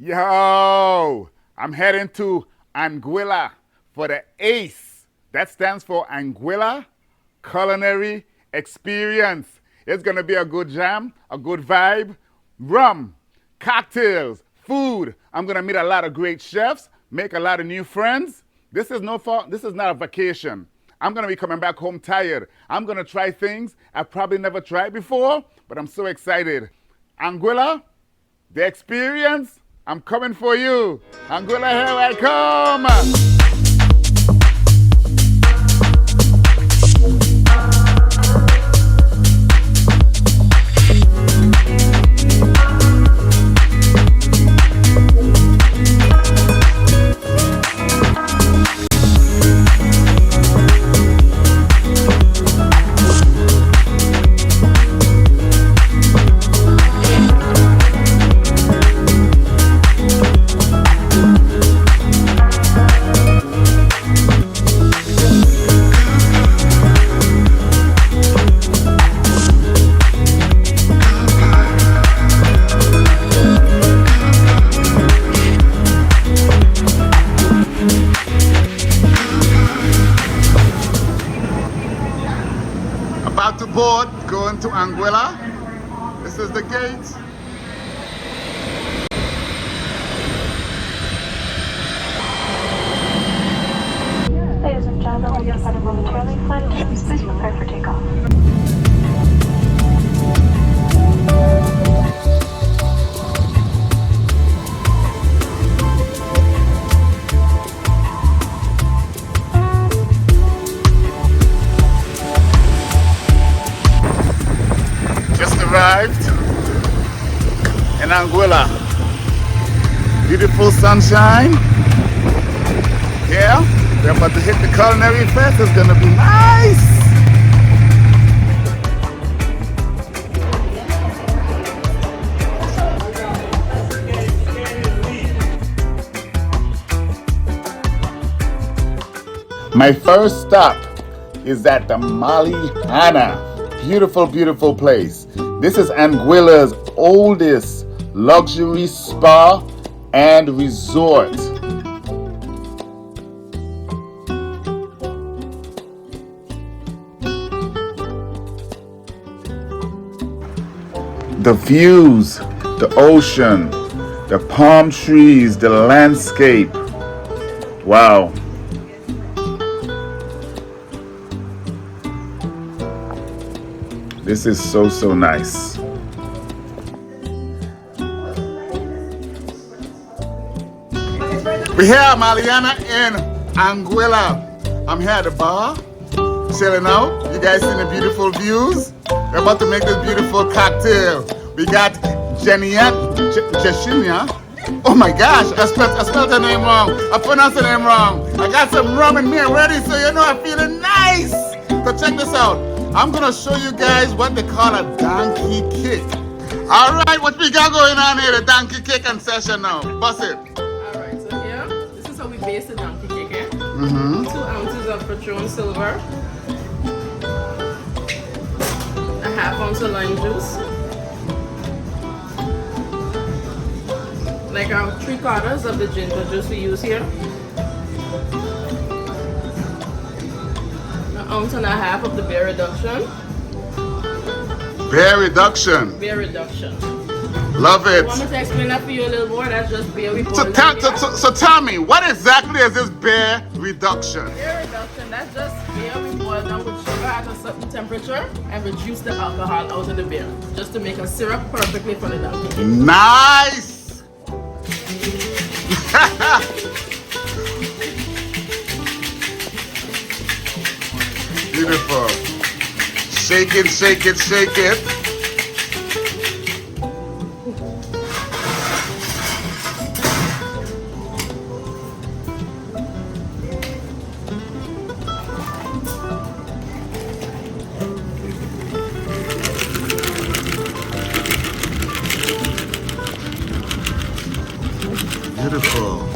Yo, I'm heading to Anguilla for the ACE. That stands for Anguilla Culinary Experience. It's going to be a good jam, a good vibe, rum, cocktails, food. I'm going to meet a lot of great chefs, make a lot of new friends. This is not a vacation. I'm going to be coming back home tired. I'm going to try things I've probably never tried before, but I'm so excited. Anguilla, the experience, I'm coming for you. Anguilla, here I come. About to board, going to Anguilla. This is the gate. Ladies and gentlemen, we'll be starting momentarily. Flight attendants, please prepare for takeoff. Arrived in Anguilla. Beautiful sunshine. Yeah, we're about to hit the Culinary Fest. It's gonna be nice. My first stop is at the Malliouhana. Beautiful, beautiful place. This is Anguilla's oldest luxury spa and resort. The views, the ocean, the palm trees, the landscape. Wow. This is so nice. We're here at Malliouhana in Anguilla. I'm here at the bar, chilling out. You guys see the beautiful views? We're about to make this beautiful cocktail. We got Jeshinia. Oh my gosh, I spelled her name wrong. I pronounced her name wrong. I got some rum in me already, so you know I'm feeling nice. So check this out. I'm gonna show you guys what they call a donkey kick. All right, what we got going on here? The donkey kick and session now. Bust it. All right, so here, this is how we base the donkey kick. Eh? 2 ounces of Patron silver, a half ounce of lime juice, like 3/4 of the ginger juice we use here, 1.5 ounces of the beer reduction. Beer reduction. Beer reduction. Love it. I want me to explain that for you a little more. That's just beer we boil. So tell me, what exactly is this beer reduction? Beer reduction, that's just beer we boil down with sugar at a certain temperature and reduce the alcohol out of the beer, just to make a syrup perfectly for the donkey. Nice. Beautiful. Shake it, shake it, shake it. Beautiful.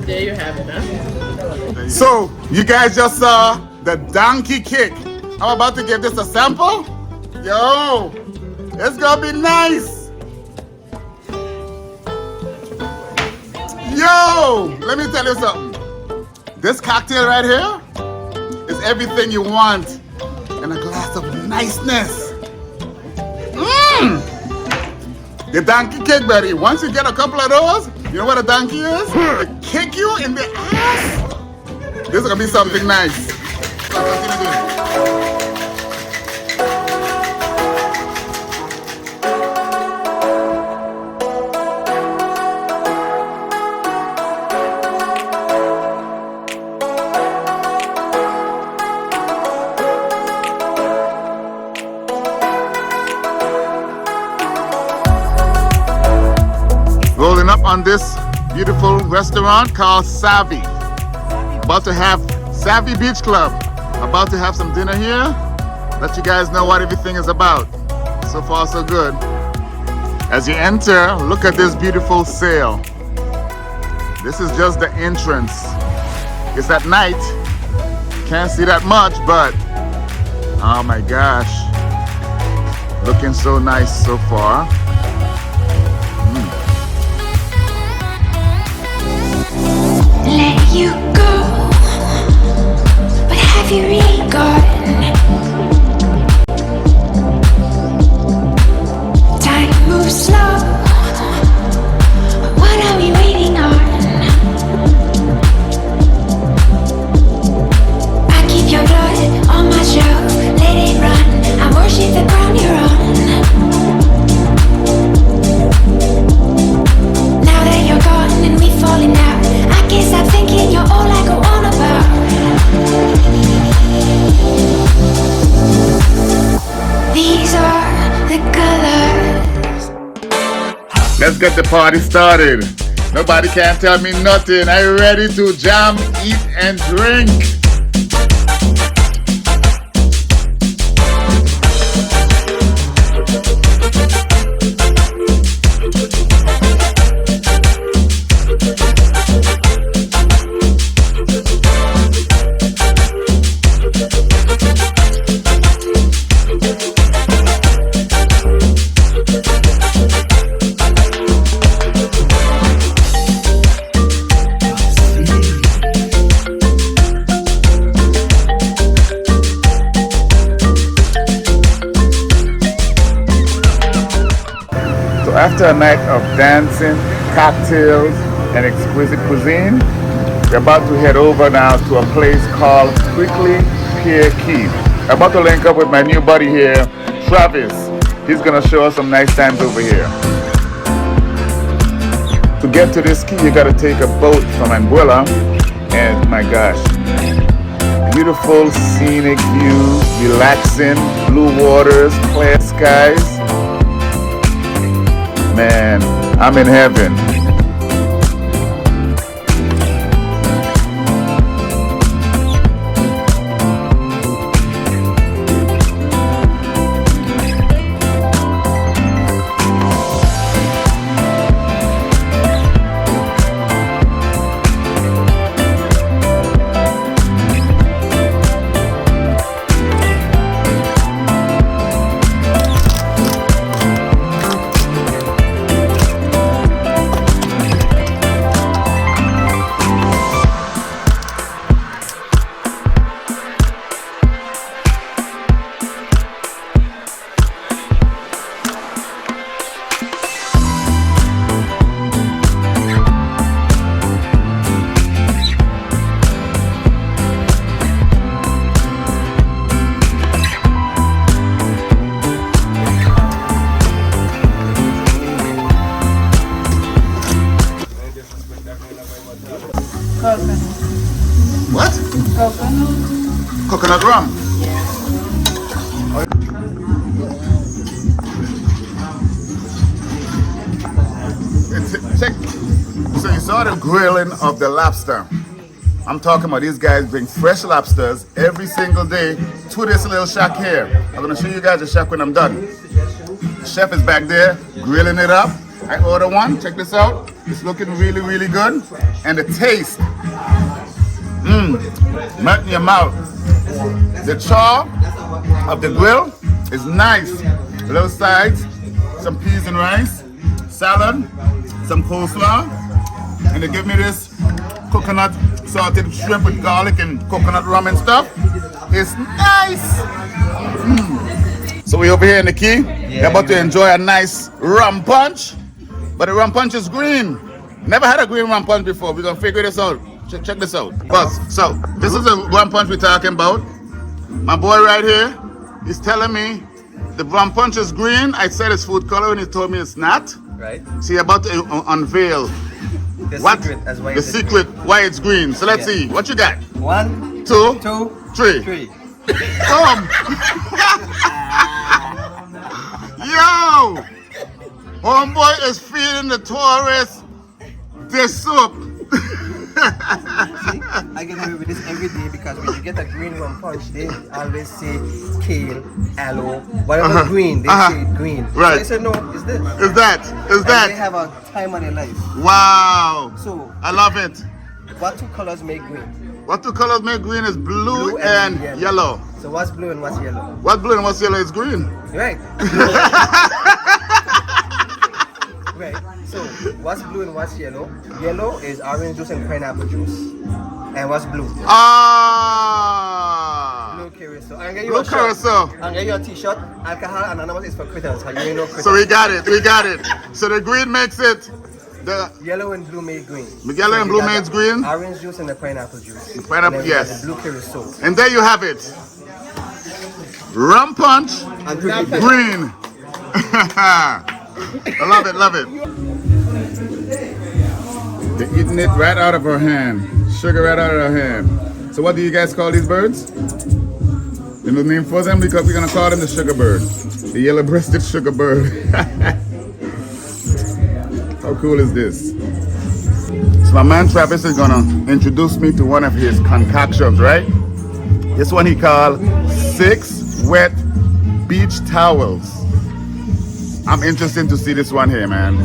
There you have it, huh? So, you guys just saw the donkey kick. I'm about to give this a sample. Yo, it's gonna be nice. Yo, let me tell you something. This cocktail right here is everything you want in a glass of niceness. The donkey cake, buddy. Once you get a couple of those, you know what a donkey is? It kick you in the ass. This is gonna be something nice. Continue doing it. Rolling up on this beautiful restaurant called Savi. About to have Savi Beach Club. About to have some dinner here. Let you guys know what everything is about. So far, so good. As you enter, look at this beautiful sail. This is just the entrance. It's at night. Can't see that much, but oh my gosh. Looking so nice so far. Let you go, but have you really gone? Time moves slow. What are we waiting on? I keep your blood on my shelf, let it run. I worship the ground you're on. Now that you're gone and we're falling out, I can't stop thinking you're all I go on about. These are the colors. Let's get the party started. Nobody can tell me nothing. Are you ready to jam, eat, and drink? After a night of dancing, cocktails, and exquisite cuisine, we're about to head over now to a place called Pear. I'm about to link up with my new buddy here, Tavis. He's gonna show us some nice times over here. To get to this key, you gotta take a boat from Anguilla, and my gosh, beautiful scenic views, relaxing, blue waters, clear skies. Man, I'm in heaven. What? Coconut. Coconut rum. Check. So you saw the grilling of the lobster. I'm talking about these guys bring fresh lobsters every single day to this little shack here. I'm gonna show you guys the shack when I'm done. The chef is back there grilling it up. I order one. Check this out. It's looking really, really good. And the taste, melt in your mouth. The char of the grill is nice. A little sides, some peas and rice, salad, some coleslaw, and they give me this coconut salted shrimp with garlic and coconut rum and stuff. It's nice. So we over here in the key. We're about to enjoy a nice rum punch, but the rum punch is green. Never had a green rum punch before. We're gonna figure this out. Check this out. Buzz. So this is the rum punch we're talking about. My boy right here, he's telling me the rum punch is green. I said it's food color and he told me it's not. Right. So you're about to unveil The what secret as why the it's secret why it's green. So let's see what you got. 1, 2, 2, 3. 3. Boom. Yo, homeboy is feeding the tourists this soup. I get away with this every day because when you get a green rum punch, they always say kale, aloe, whatever green, they say green. Right. So I said, no, it's this. Is that? And they have a time of their life. Wow. So, I love it. what two colors make green? What two colors make green is blue and yellow. So what's blue and what's yellow? What's blue and what's yellow is green. Right. Right. So what's blue and what's yellow? Yellow is orange juice and pineapple juice. And what's blue? Ah. Blue curacao. I'm getting you Blue a shirt. curacao. I'm getting you a t-shirt. Alcohol Anonymous is for critters. How you know critters? So we got it. So the green makes it the Yellow and blue made green. yellow and you blue got makes the green. Orange juice and the pineapple juice. Pineapple, and then we got yes. the blue curacao. And there you have it. Rum punch, And prickly pear. green. I love it, love it. They're eating it right out of her hand. Sugar right out of her hand. So what do you guys call these birds? You know the name for them? Because we're gonna call them the sugar bird. The yellow-breasted sugar bird. How cool is this? So my man Tavis is gonna introduce me to one of his concoctions, right? This one he called 6 wet beach towels. I'm interested to see this one here, man.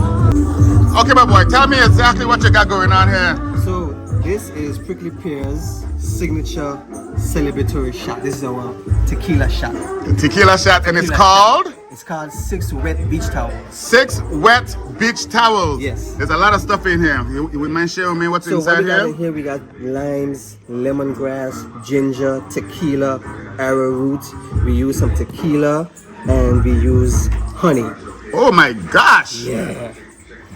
Okay, my boy, tell me exactly what you got going on here. So this is Prickly Pear's signature celebratory shot. This is our tequila shot. The tequila shot, and it's Tequila called It's called 6 wet beach towels. 6 wet beach towels. Yes. There's a lot of stuff in here. You mind sharing with me what's So inside what we got here? in here, we got limes, lemongrass, ginger, tequila, arrowroot. We use some tequila and we use honey. Oh my gosh! Yeah.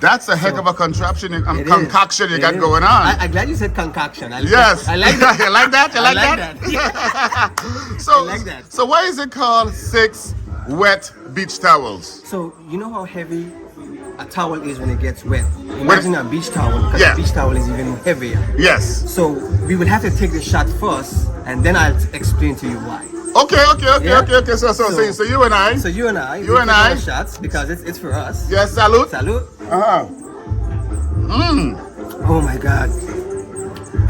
That's a heck of a contraption, It is. concoction you It got is. going on. I'm glad you said concoction. Yes. I like that. You like that? You I like like that? So, I like that. So why is it called 6 wet beach towels? So you know how heavy a towel is when it gets wet? Imagine a beach towel, because Yeah. a beach towel is even heavier. Yes. So we will have to take the shot first, and then I'll explain to you why. Okay. Yeah. So you and I. So you and I, You we and take I. our shots because it's for us. Yes, salute. Salute. Uh-huh. Oh my God.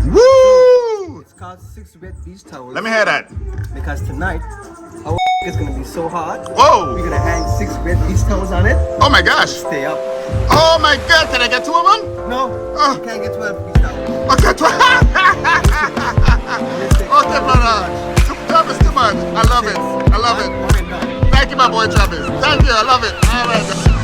Woo! It's called 6 wet beach towels. Let me hear that. Because tonight, our is gonna be so hot. Whoa! We're gonna hang 6 wet beach towels on it. Oh my gosh! Stay up. Oh my God! Can I get 2 of them? No, Oh. you can't get 12 beach towels. Okay, okay, brother. Travis, too much. I love it. One and done. Thank you, my boy Travis. Thank you. I love it. All right.